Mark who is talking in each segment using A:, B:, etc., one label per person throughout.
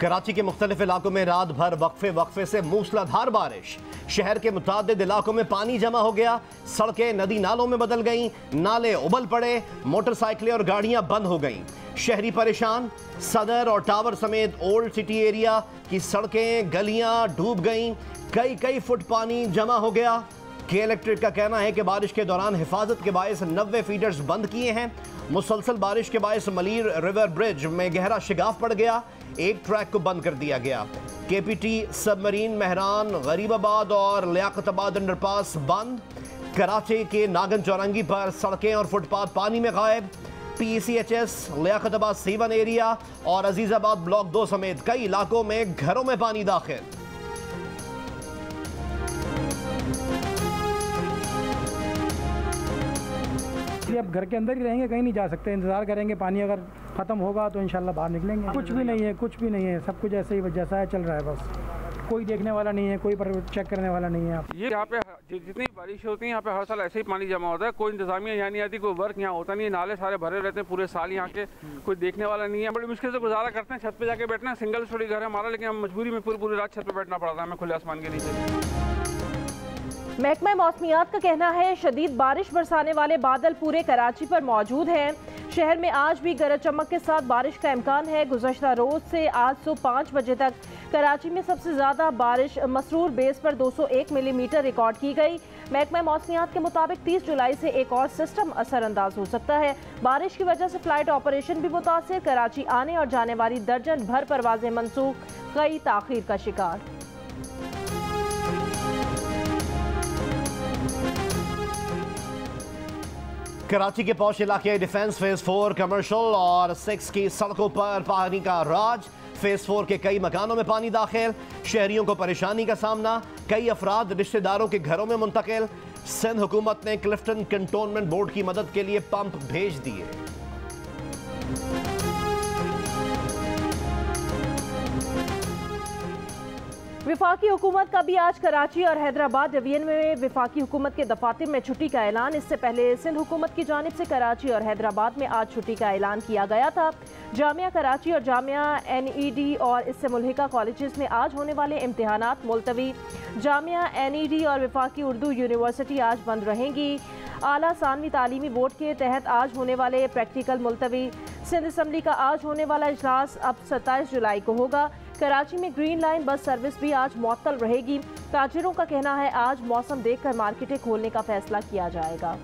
A: कराची के मुख्तलिफ इलाकों में रात भर वक्फे से मूसलाधार बारिश। शहर के मुतादिद इलाकों में पानी जमा हो गया, सड़कें नदी नालों में बदल गईं, नाले उबल पड़े, मोटरसाइकिलें और गाड़ियां बंद हो गईं। शहरी परेशान। सदर और टावर समेत ओल्ड सिटी एरिया की सड़कें गलियां डूब गईं, कई फुट पानी जमा हो गया। के इलेक्ट्रिक का कहना है कि बारिश के दौरान हिफाजत के बायस 90 फीडर्स बंद किए हैं। मुसलसल बारिश के बायस मलीर रिवर ब्रिज में गहरा शिगाफ पड़ गया, एक ट्रैक को बंद कर दिया गया। केपीटी सबमरीन महरान गरीबाबाद और लियाकताबाद अंडरपास बंद। कराची के नागन चौरंगी पर सड़कें और फुटपाथ पानी में गायब। PCHS लियाकताबाद C1 एरिया और अजीजाबाद ब्लॉक 2 समेत कई इलाकों में घरों में पानी दाखिल।
B: अब घर के अंदर ही रहेंगे, कहीं नहीं जा सकते, इंतज़ार करेंगे पानी अगर ख़त्म होगा तो इंशाल्लाह बाहर निकलेंगे। कुछ भी नहीं है, सब कुछ ऐसे ही जैसा है चल रहा है, बस कोई देखने वाला नहीं है, कोई पर चेक करने वाला नहीं है।
C: ये यहाँ पे जितनी बारिश होती है यहाँ पे हर साल ऐसे ही पानी जमा होता है, कोई इंतजामिया यहाँ नहीं आती, कोई वर्क यहाँ होता नहीं है, नाले सारे भरे रहते हैं पूरे साल यहाँ के, कोई देखने वाला नहीं है। बड़ी मुश्किल से गुजारा करते हैं, छत पे जाके बैठना है, सिंगल स्टोरी घर है हमारा, लेकिन हम मजबूरी में पूरी रात छत पे बैठना पड़ता है हमें खुले आसमान के नीचे।
D: महकमा मौसमियात का कहना है शदीद बारिश बरसाने वाले बादल पूरे कराची पर मौजूद हैं। शहर में आज भी गरज चमक के साथ बारिश का इम्कान है। गुज़श्ता रोज से आज सुबह 5 बजे तक कराची में सबसे ज़्यादा बारिश मसरूर बेस पर 201 मिलीमीटर रिकॉर्ड की गई। महकमा मौसमियात के मुताबिक 30 जुलाई से एक और सिस्टम असरअंदाज हो सकता है। बारिश की वजह से फ्लाइट ऑपरेशन भी मुतासिर, कराची आने और जाने वाली दर्जन भर परवाजें मनसूख, कई ताख़ीर का शिकार।
A: कराची के पौष इलाके डिफेंस फेज 4 कमर्शियल और 6 की सड़कों पर पानी का राज। फेज 4 के कई मकानों में पानी दाखिल, शहरियों को परेशानी का सामना, कई अफराद रिश्तेदारों के घरों में मुंतकिल। सिंध हुकूमत ने क्लिफ्टन कंटोनमेंट बोर्ड की मदद के लिए पंप भेज दिए।
D: विफाकी हुकूमत का भी आज कराची और हैदराबाद डिवीजन में विफाकी हुकूमत के दफातर में छुट्टी का ऐलान। इससे पहले सिंध हुकूमत की जानिब से कराची और हैदराबाद में आज छुट्टी का ऐलान किया गया था। जामिया कराची और जामिया NED और इससे मुल्हिका कॉलेजेस में आज होने वाले इम्तिहानात मुलतवी। जामिया NED और विफाकी उर्दू यूनिवर्सिटी आज बंद रहेंगी। आला सानवी तालीमी बोर्ड के तहत आज होने वाले प्रैक्टिकल मुलतवी। सिंध असम्बली का आज होने वाला इजलास अब 27 जुलाई को होगा। कराची में ग्रीन लाइन बस सर्विस भी आज मुअत्तल रहेगी। ताजिरों का कहना है आज मौसम देखकर मार्केटें खोलने का फैसला किया जाएगा।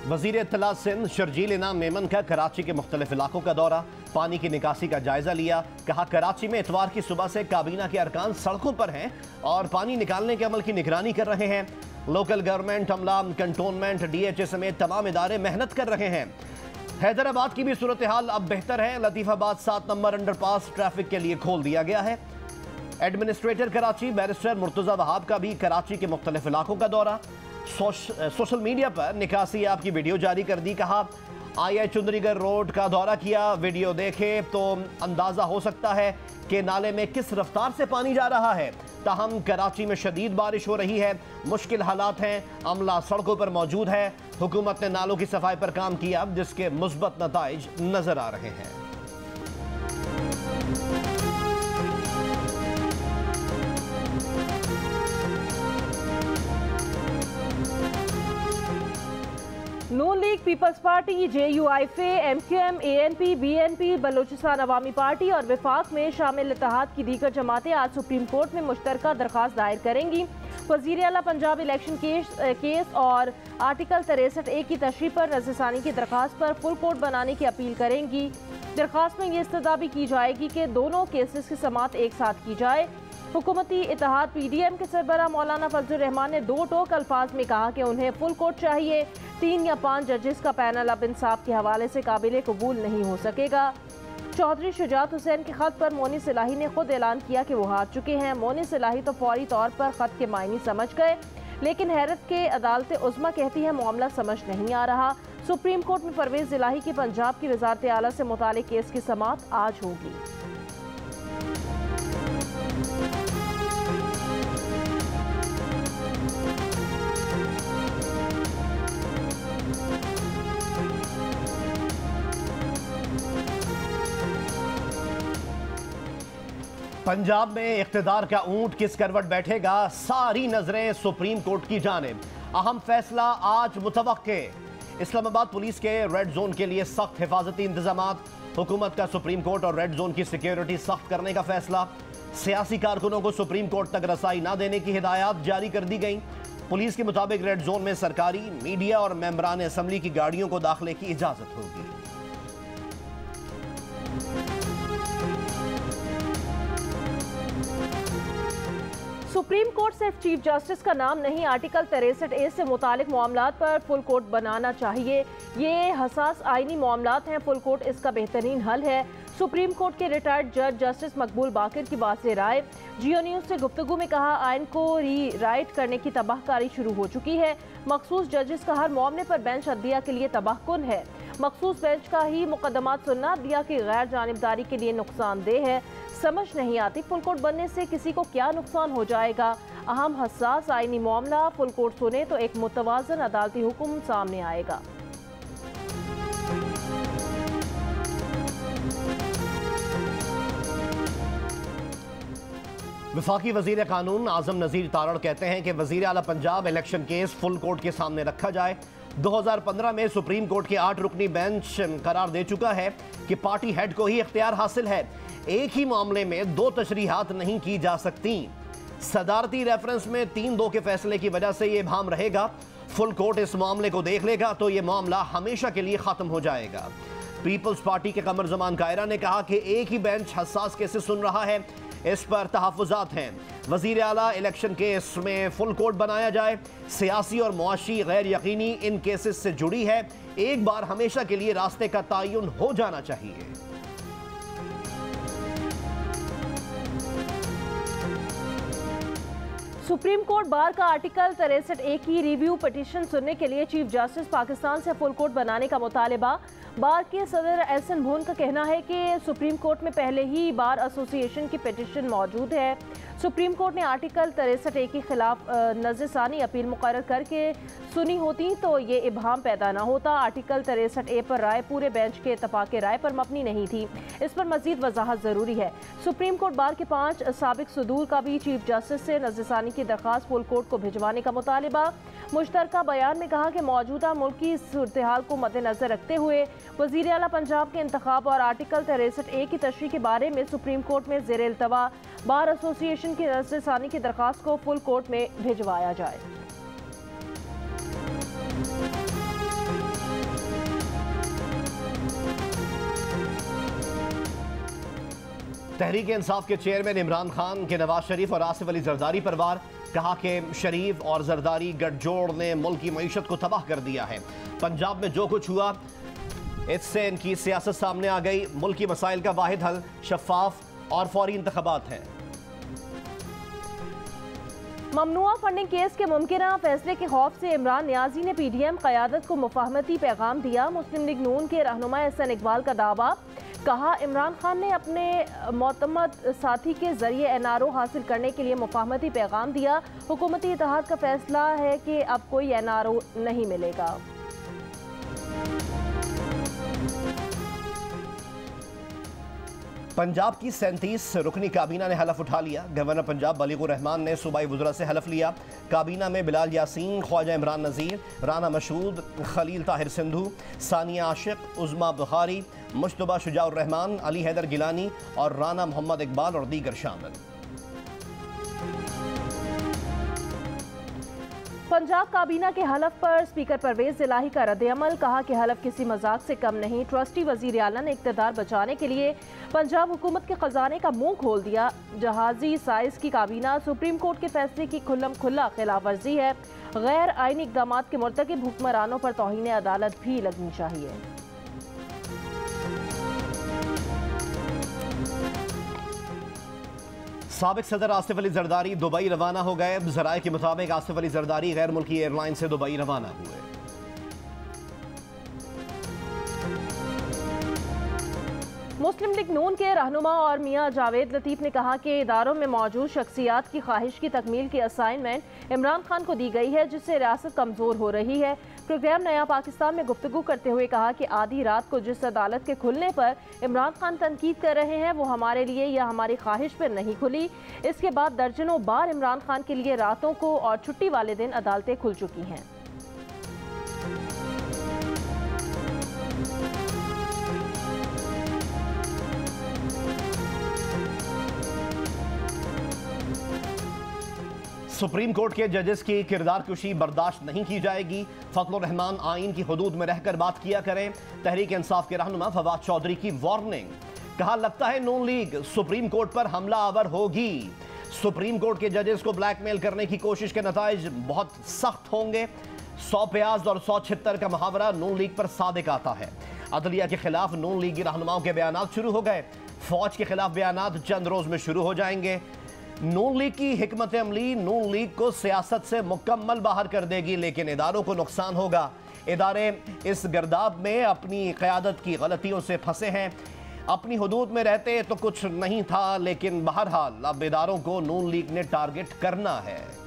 A: वज़ीर इत्तला सिंध शर्जील इनाम मेमन का कराची के मुख्तलिफ इलाकों का दौरा, पानी की निकासी का जायजा लिया। कहा कराची में इतवार की सुबह से काबीना के अरकान सड़कों पर हैं और पानी निकालने के अमल की निगरानी कर रहे हैं। लोकल गवर्नमेंट, अमला, कंटोनमेंट, DHA समेत तमाम इदारे मेहनत कर रहे हैं। हैदराबाद की भी सूरत हाल अब बेहतर है। लतीफ़ाबाद 7 नंबर अंडरपास ट्रैफिक के लिए खोल दिया गया है। एडमिनिस्ट्रेटर कराची बैरिस्टर मुर्तज़ा वहाब का भी कराची के मुख्तलिफ इलाकों का दौरा। सोशल मीडिया पर निकासी आपकी वीडियो जारी कर दी। कहा II चुंदरीगढ़ रोड का दौरा किया, वीडियो देखे तो अंदाज़ा हो सकता है कि नाले में किस रफ्तार से पानी जा रहा है। ताहम कराची में शदीद बारिश हो रही है, मुश्किल हालात हैं, अमला सड़कों पर मौजूद है। हुकूमत ने नालों की सफाई पर काम किया जिसके मुस्बत नताइज नजर आ रहे हैं।
D: Noon League, Peoples Party, JUIFA, MQM, ANP, BNP, Balochistan Awami Party और विफाक में शामिल इत्तेहाद की दीगर जमातें आज सुप्रीम कोर्ट में मुश्तरका दरख्वास्त दायर करेंगी। वज़ीर आला पंजाब इलेक्शन केस और आर्टिकल 63A की तशरीह पर नज़रसानी की दरख्वास्त पर फुल कोर्ट बनाने की अपील करेंगी। दरख्वास्त में ये इस्तदा भी की जाएगी कि दोनों केसेस की समाअत एक साथ की जाए। हुकूमती इत्तेहाद PDM के सरबराह मौलाना फजलुर रहमान ने 2 टोक अल्फाज में कहा कि उन्हें फुल कोर्ट चाहिए। 3 या 5 जजेस का पैनल अब इंसाफ के हवाले से काबिल कबूल नहीं हो सकेगा। चौधरी शुजात हुसैन के खत पर मोनी सिलाही ने खुद ऐलान किया कि वो हार चुके हैं। मोनी सिलाही तो फौरी तौर पर खत के मायने समझ गए, लेकिन हैरत के अदालत उज़्मा कहती है मामला समझ नहीं आ रहा। सुप्रीम कोर्ट में परवेज़ इलाही की पंजाब की वज़ारत आला से मुतालिक केस की समाअत आज होगी।
A: पंजाब में इख्तिदार का ऊंट किस करवट बैठेगा, सारी नजरें सुप्रीम कोर्ट की जानिब। अहम फैसला आज मुतवक्के। इस्लामाबाद पुलिस के रेड जोन के लिए सख्त हिफाजती इंतजामात। हुकूमत का सुप्रीम कोर्ट और रेड जोन की सिक्योरिटी सख्त करने का फैसला। सियासी कारकुनों को सुप्रीम कोर्ट तक रसाई न देने की हिदायत जारी कर दी गई। पुलिस के मुताबिक रेड जोन में सरकारी, मीडिया और मेंबरान असम्बली की गाड़ियों को दाखिले की इजाजत होगी।
D: सुप्रीम कोर्ट सिर्फ चीफ जस्टिस का नाम नहीं, आर्टिकल 63A से मुतालिक मामलात पर फुल कोर्ट बनाना चाहिए। ये हसास आईनी मामलात हैं, फुल कोर्ट इसका बेहतरीन हल है। सुप्रीम कोर्ट के रिटायर्ड जज जस्टिस मकबूल बाकिर की बात से राय। जियो न्यूज़ से गुफ्तगू में कहा, आइन को री राइट करने की तबाहकारी शुरू हो चुकी है। मखसूस जजेस का हर मामले पर बेंच अदलिया के लिए तबाहकुन है। मखसूस बेंच का ही मुकदमात सुनना अदलिया की गैर जानिबदारी के लिए नुकसानदेह है। समझ नहीं आती फुल कोर्ट बनने से किसी को क्या नुकसान हो जाएगा। अहम हसास आईनी मामला फुल कोर्ट सुने तो एक मुतवाज़न अदालती हुक्म सामने आएगा।
A: वफाकी वजीर कानून आजम नज़ीर तारड़ कहते हैं कि वजीर आला Punjab election case full court के सामने रखा जाए। 2015 में सुप्रीम कोर्ट के 8 रुकनी बेंच करार दे चुका है कि पार्टी हेड को ही इख्तियार हासिल है। एक ही मामले में 2 तशरीहात नहीं की जा सकती। सदारती रेफरेंस में 3-2 के फैसले की वजह से ये इबाम रहेगा। फुल कोर्ट इस मामले को देख लेगा तो ये मामला हमेशा के लिए खत्म हो जाएगा। पीपल्स पार्टी के कमर जमान कायरा ने कहा कि एक ही बेंच हसास केसेस सुन रहा है, इस पर तहफ़्फ़ुज़ात हैं। वज़ीर आला इलेक्शन केस में फुल कोर्ट बनाया जाए। सियासी और मुआशी गैर यकीनी इन केसेस से जुड़ी है, एक बार हमेशा के लिए रास्ते का तयन हो जाना चाहिए।
D: सुप्रीम कोर्ट बार का आर्टिकल 63A की रिव्यू पिटीशन सुनने के लिए चीफ जस्टिस पाकिस्तान से फुल कोर्ट बनाने का मुतालिबा। बार के सदर एहसन भून का कहना है कि सुप्रीम कोर्ट में पहले ही बार एसोसिएशन की पिटीशन मौजूद है। सुप्रीम कोर्ट ने आर्टिकल 63A के खिलाफ नज़रसानी अपील मुकर्रर करके सुनी होती तो ये इबहम पैदा ना होता। आर्टिकल 63A पर राय पूरे बेंच के इत्तफाक राय पर मबनी नहीं थी। इस पर मजीद वजाहत ज़रूरी है। सुप्रीम कोर्ट बार के 5 साबिक सदूर का भी चीफ जस्टिस से नज़रसानी की दरख्वास्त फुल कोर्ट को भिजवाने का मुतालिबा। मुश्तरका बयान में कहा कि मौजूदा मुल्क की सूरत हाल को मद्देनजर रखते हुए वज़ीर आला पंजाब के इंतखाब और आर्टिकल 63A की तशरीह के बारे में सुप्रीम कोर्ट में ज़ेर इल्तवा बार एसोसिएशन की नज़रसानी की दरख्वास्त को फुल कोर्ट में भिजवाया जाए।
A: तहरीक इंसाफ के चेयरमैन इमरान खान के नवाज शरीफ और आसिफ अली जरदारी पर वार। कहा कि शरीफ और जरदारी गठजोड़ ने मुल्क की मईशत को तबाह कर दिया है। पंजाब में जो कुछ हुआ इससे इनकी सियासत सामने आ गई। मुल्क की मसाइल का वाहिद हल शफाफ और फौरी इंतखाबात हैं।
D: ममनुआ फंडिंग केस के मुमकिना फैसले के खौफ से इमरान नियाजी ने PDM क़यादत को मुफाहमती पैगाम दिया। मुस्लिम लीग नून के रहनुमा एहसन इकबाल का दावा। कहा, इमरान खान ने अपने मोतमद साथी के जरिए NRO हासिल करने के लिए मुफाहमती पैगाम दिया। हुकूमती इत्तेहाद का फैसला है कि अब कोई NRO नहीं मिलेगा।
A: पंजाब की 37 रुकनी काबीना ने हलफ उठा लिया। गवर्नर पंजाब बलीगुर रहमान ने सूबाई वज़रा से हलफ लिया। काबीना में बिलाल यासीन, ख्वाजा इमरान नज़ीर, राना मशहूद, खलील ताहिर सिंधु, सानिया आशिक, उज़मा बुखारी, मुश्तबा शुजाउर रहमान, अली हैदर गिलानी और राना मोहम्मद इकबाल और दीगर शामिल।
D: पंजाब काबीना के हलफ पर स्पीकर परवेज इलाही का रद्द-ए-अमल। कहा कि हलफ किसी मजाक से कम नहीं। ट्रस्टी वजीर आला ने इक़्तिदार बचाने के लिए पंजाब हुकूमत के खजाने का मुंह खोल दिया। जहाजी साइज की काबीना सुप्रीम कोर्ट के फैसले की खुल्लम खुल्ला खिलाफ वर्जी है। गैर आईनी इक़दाम के मुर्तकिब हुक्मरानों पर तौहीन अदालत भी लगनी चाहिए।
A: साबिक सदर आसिफ अली जरदारी दुबई रवाना हो गए। ज़राए के मुताबिक आसिफ अली जरदारी गैर मुल्की एयरलाइन से दुबई रवाना हुए।
D: मुस्लिम लीग नून के रहनुमा और मियां जावेद लतीफ़ ने कहा कि इदारों में मौजूद शख्सियात की ख्वाहिश की तकमील की असाइनमेंट इमरान खान को दी गई है, जिससे रियासत कमज़ोर हो रही है। प्रोग्राम नया पाकिस्तान में गुफ्तगू करते हुए कहा कि आधी रात को जिस अदालत के खुलने पर इमरान खान तनकीद कर रहे हैं वो हमारे लिए या हमारी ख्वाहिश पर नहीं खुली। इसके बाद दर्जनों बार इमरान खान के लिए रातों को और छुट्टी वाले दिन अदालतें खुल चुकी हैं।
A: सुप्रीम कोर्ट के जजेस की किरदार कुशी बर्दाश्त नहीं की जाएगी। फजलुर रहमान आइन की हदूद में रहकर बात किया करें। तहरीक इंसाफ के रहनुमा फवाद चौधरी की वार्निंग। कहा लगता है नून लीग सुप्रीम कोर्ट पर हमला आवर होगी। सुप्रीम कोर्ट के जजेस को ब्लैकमेल करने की कोशिश के नताइज बहुत सख्त होंगे। 100 प्याज और 100 छित्तर का मुहावरा नून लीग पर सादिक आता है। अदलिया के खिलाफ नून लीगी रहनुमाओं के बयानात शुरू हो गए। फौज के खिलाफ बयानात चंद रोज में शुरू हो जाएंगे। नून लीग की हिकमत अमली नून लीग को सियासत से मुकम्मल बाहर कर देगी, लेकिन इदारों को नुकसान होगा। इदारे इस गर्दाब में अपनी क़यादत की गलतियों से फंसे हैं। अपनी हदूद में रहते तो कुछ नहीं था, लेकिन बहरहाल अब इदारों को नून लीग ने टारगेट करना है।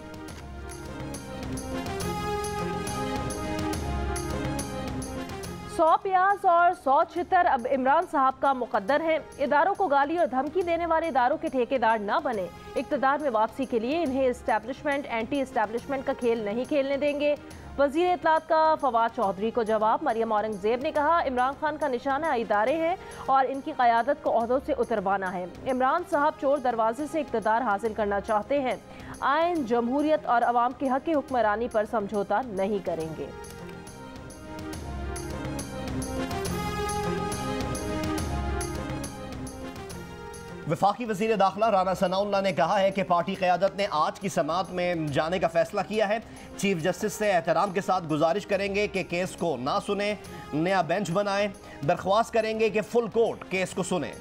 D: सौ प्याज और 100 छितर अब इमरान साहब का मुकद्दर है। इदारों को गाली और धमकी देने वाले इदारों के ठेकेदार न बने। इक़्तिदार में वापसी के लिए इन्हें इस्टेब्लिशमेंट एंटी इस्टेब्लिशमेंट का खेल नहीं खेलने देंगे। वज़ीर इत्तलात का फवाद चौधरी को जवाब। मरियम औरंगजेब ने कहा इमरान खान का निशाना इदारे हैं और इनकी क़यादत को ओहदों से उतरवाना है। इमरान साहब चोर दरवाजे से इक़्तिदार हासिल करना चाहते हैं। आइन, जमहूरियत और अवाम के हक़ हुक्मरानी पर समझौता नहीं करेंगे।
A: वफाकी वज़ीर दाखिला राना सनाउल्लाह ने कहा है कि पार्टी क़यादत ने आज की समाअत में जाने का फैसला किया है। चीफ जस्टिस से एहतराम के साथ गुजारिश करेंगे कि केस को ना सुने, नया बेंच बनाएं। दरख्वास्त करेंगे कि फुल कोर्ट केस को सुने।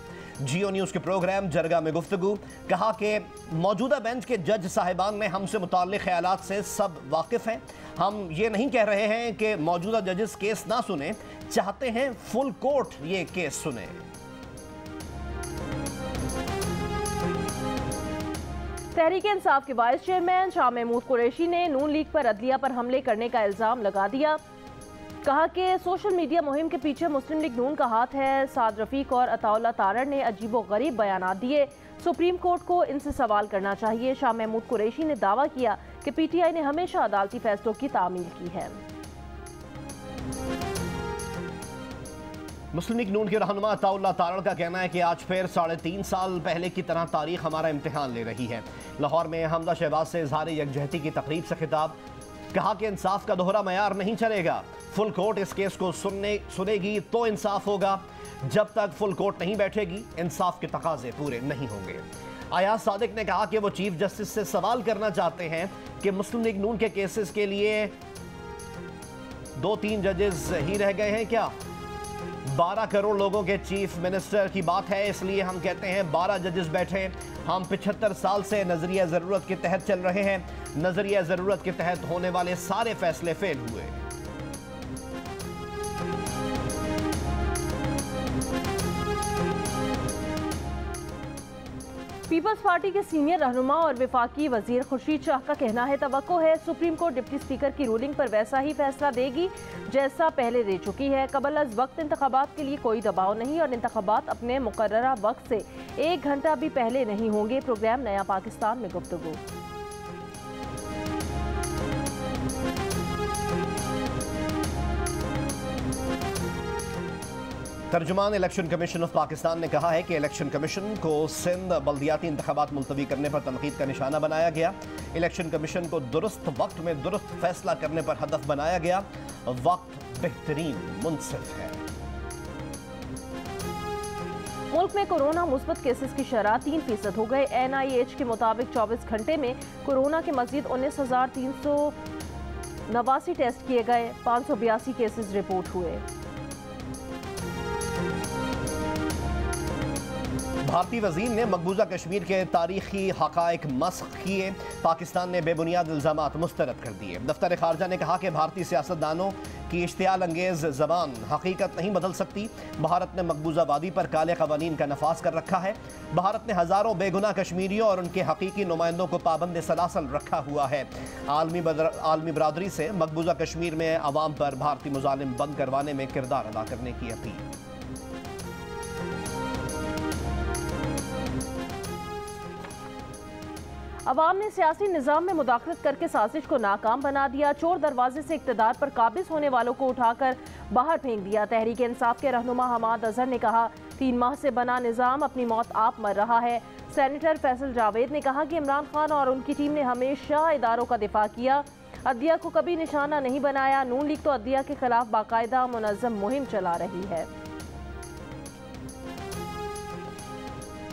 A: जियो न्यूज़ के प्रोग्राम जरगा में गुफ्तगू। कहा कि मौजूदा बेंच के जज साहिबान में हमसे मुताल्लिक़ ख्यालात से सब वाकिफ़ हैं। हम ये नहीं कह रहे हैं कि मौजूदा जजेस केस ना सुने, चाहते हैं फुल कोर्ट ये केस सुने।
D: तहरीक इंसाफ के वाइस चेयरमैन शाह महमूद कुरैशी ने नून लीग पर अदलिया पर हमले करने का इल्ज़ाम लगा दिया। कहा कि सोशल मीडिया मुहिम के पीछे मुस्लिम लीग नून का हाथ है। साद रफीक और अताउल्लाह तारड़ ने अजीबो गरीब बयानात दिए। सुप्रीम कोर्ट को इनसे सवाल करना चाहिए। शाह महमूद कुरैशी ने दावा किया कि PTI ने हमेशा अदालती फैसलों की तामील की है।
A: मुस्लिम लीग नून के रहनुमा अताउल्लाह तारड़ का कहना है कि आज फिर 3.5 साल पहले की तरह तारीख हमारा इम्तिहान ले रही है। लाहौर में हमजा शहबाज से इजहार यकजहती की तकरीब से खिताब। कहा कि इंसाफ का दोहरा मयार नहीं चलेगा। फुल कोर्ट इस केस को सुनेगी तो इंसाफ होगा। जब तक फुल कोर्ट नहीं बैठेगी इंसाफ के तकाजे पूरे नहीं होंगे। अयाज सादिक ने कहा कि वो चीफ जस्टिस से सवाल करना चाहते हैं कि मुस्लिम लीग नून के केसेस के लिए 2-3 जजेस ही रह गए हैं क्या? 12 करोड़ लोगों के चीफ मिनिस्टर की बात है, इसलिए हम कहते हैं 12 जजेस बैठे। हम 75 साल से नजरिया ज़रूरत के तहत चल रहे हैं। नजरिया ज़रूरत के तहत होने वाले सारे फैसले फेल हुए।
D: पीपल्स पार्टी के सीनियर रहनुमा और वफाकी वजीर खुर्शीद शाह का कहना है तवक्को है सुप्रीम कोर्ट डिप्टी स्पीकर की रूलिंग पर वैसा ही फैसला देगी जैसा पहले दे चुकी है। कबल अज वक्त इंतखाबात के लिए कोई दबाव नहीं और इंतखाबात अपने मुकर्ररा वक्त से 1 घंटा भी पहले नहीं होंगे। प्रोग्राम नया पाकिस्तान में गुफ्तगू।
A: तर्जुमान इलेक्शन कमीशन ऑफ पाकिस्तान ने कहा है कि इलेक्शन कमीशन को सिंध बल्दियाती इंतखाबात मुलतवी करने पर तनकीद का निशाना बनाया गया। इलेक्शन कमीशन को दुरुस्त वक्त में दुरुस्त फैसला करने पर हदफ बनाया गया। वक्त बेहतरीन मुनसिफ है।
D: मुल्क में कोरोना मुस्बत केसेस की शरह 3% हो गए। NIH के मुताबिक 24 घंटे में कोरोना के मजीद 19,389 टेस्ट किए गए। 582 केसेस रिपोर्ट हुए।
A: भारतीय वजीर ने मकबूजा कश्मीर के तारीखी हक़ाइक़ मस्ख़ किए। पाकिस्तान ने बेबुनियाद इल्ज़ामात मुस्तरद कर दिए। दफ्तर ख़ारजा ने कहा कि भारतीय सियासतदानों की इश्तियाल अंगेज़ ज़बान हकीकत नहीं बदल सकती। भारत ने मकबूजा वादी पर काले क़वानीन का नफाज कर रखा है। भारत ने हज़ारों बेगुनाह कश्मीरियों और उनके हकीकी नुमाइंदों को पाबंद सलासल रखा हुआ है। आलमी बरादरी से मकबूजा कश्मीर में अवाम पर भारतीय मुजालिम बंद करवाने में किरदार अदा करने की अपील।
D: अवाम ने सियासी निज़ाम में मुदाखलत करके साजिश को नाकाम बना दिया। चोर दरवाजे से इक़्तिदार पर काबिज होने वालों को उठाकर बाहर फेंक दिया। तहरीक इंसाफ के रहनुमा हमाद अजहर ने कहा, 3 माह से बना निज़ाम अपनी मौत आप मर रहा है। सेनेटर फैसल जावेद ने कहा कि इमरान खान और उनकी टीम ने हमेशा इदारों का दिफा किया, अदलिया को कभी निशाना नहीं बनाया। नून लीग तो अदलिया के खिलाफ बाकायदा मुनज़्ज़म मुहिम चला रही है।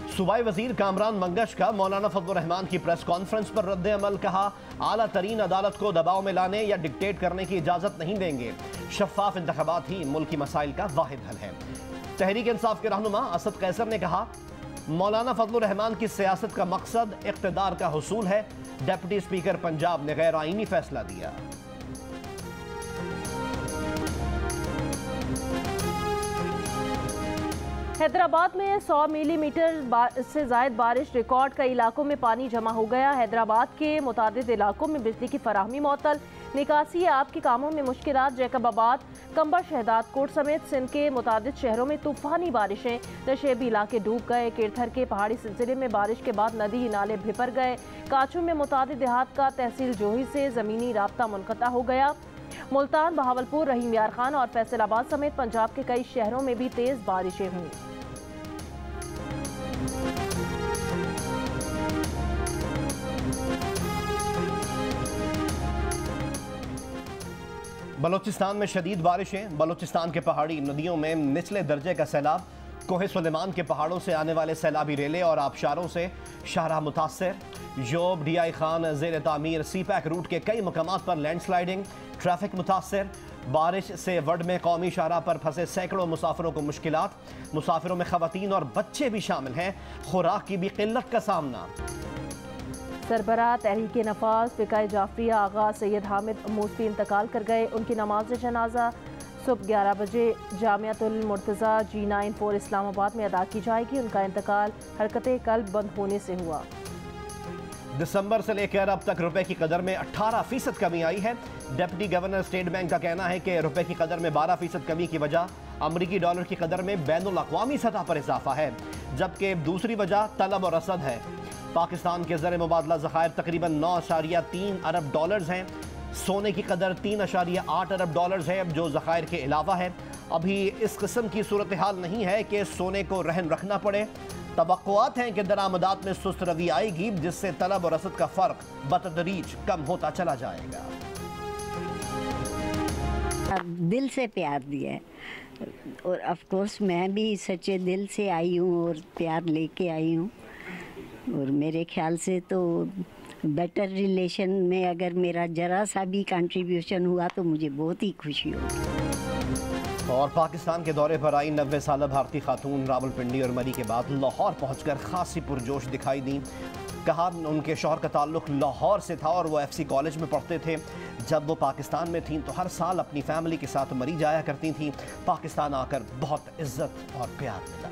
A: सूबाई वजीर कामरान मंगश का मौलाना फजलुर रहमान की प्रेस कॉन्फ्रेंस पर रद्द अमल। कहा, आला तरीन अदालत को दबाव में लाने या डिक्टेट करने की इजाज़त नहीं देंगे। शफाफ इंतखाबात ही मुल्की मसाइल का वाहिद हल है। तहरीक इंसाफ के रहनुमा असद कैसर ने कहा, मौलाना फजलुर रहमान की सियासत का मकसद इक़्तिदार का हुसूल है। डिप्टी स्पीकर पंजाब ने गैर आईनी फैसला दिया।
D: हैदराबाद में 100 मिलीमीटर से ज़ायद बारिश रिकॉर्ड। कई इलाकों में पानी जमा हो गया। हैदराबाद के मुतादिद इलाकों में बिजली की फराहमी मअतल, निकासी आब के कामों में मुश्किलात। जैकबाबाद, कंबर, शहदाद कोट समेत सिंध के मुतादिद शहरों में तूफानी बारिशें। नशेबी इलाके डूब गए। किरथर के पहाड़ी सिलसिले में बारिश के बाद नदी नाले भिपर गए। काचू में मुतादिद देहात का तहसील जोही से ज़मीनी राब्ता मुनक़ता हो गया। मुल्तान, बहावलपुर, रहीम यार खान और फैसलाबाद समेत पंजाब के कई शहरों में भी तेज़ बारिशें हुई।
A: बलोचिस्तान में शदीद बारिशें। बलोचिस्तान के पहाड़ी नदियों में निचले दर्जे का सैलाब। कोहे सुलेमान के पहाड़ों से आने वाले सैलाबी रेले और आबशारों से शाहराह मुतासर। जोब, डीआई खान ज़ेर तामीर सी पैक रूट के कई मकामात पर लैंडस्लाइडिंग, ट्रैफिक मुतासर। बारिश से वड में कौमी शाहराह पर फंसे सैकड़ों मुसाफिरों को मुश्किलात। मुसाफिरों में खवातीन और बच्चे भी शामिल हैं। खुराक की भी किल्लत का सामना।
D: सरबराह तहरीक नफाज फ़िकाए जाफरिया आगा सैयद हामिद मूसवी इंतकाल कर गए। उनकी नमाज जनाजा सुबह 11 बजे जामियातुल मुर्तज़ा G94 इस्लामाबाद में अदा की जाएगी। उनका इंतकाल हरकत कल्ब बंद होने से हुआ।
A: दिसंबर से लेकर अब तक रुपए की कदर में 18% कमी आई है। डिप्टी गवर्नर स्टेट बैंक का कहना है कि रुपए की कदर में 12% कमी की वजह अमरीकी डॉलर की कदर में बैनुल अक़वामी सतह पर इजाफा है, जबकि दूसरी वजह तलब और रसद है। पाकिस्तान के ज़र मुबादला ज़खायर तकरीबन 9.3 अरब डॉलर्स हैं। सोने की कदर 3.8 अरब डॉलर्स है, जो ज़खायर के अलावा है। अभी इस किस्म की सूरत हाल नहीं है कि सोने को रहन रखना पड़े। तवक्कुआत हैं कि दरामदात में सुस्त रवी आएगी, जिससे तलब और रसद का फ़र्क बतदरीज कम होता चला जाएगा।
E: दिल से प्यार दिया है और ऑफ कोर्स मैं भी सच्चे दिल से आई हूँ और प्यार लेके आई हूँ। और मेरे ख्याल से तो बेटर रिलेशन में अगर मेरा जरा सा भी कंट्रीब्यूशन हुआ तो मुझे बहुत ही खुशी होगी।
A: और पाकिस्तान के दौरे पर आई 90 साल भारतीय खातून रावलपिंडी और मरी के बाद लाहौर पहुंचकर खासी पुरजोश दिखाई दी। कहा, उनके शौहर का ताल्लुक लाहौर से था और वो FC कॉलेज में पढ़ते थे। जब वो पाकिस्तान में थीं तो हर साल अपनी फैमिली के साथ मरी जाया करती थीं। पाकिस्तान आकर बहुत इज्जत और प्यार मिला।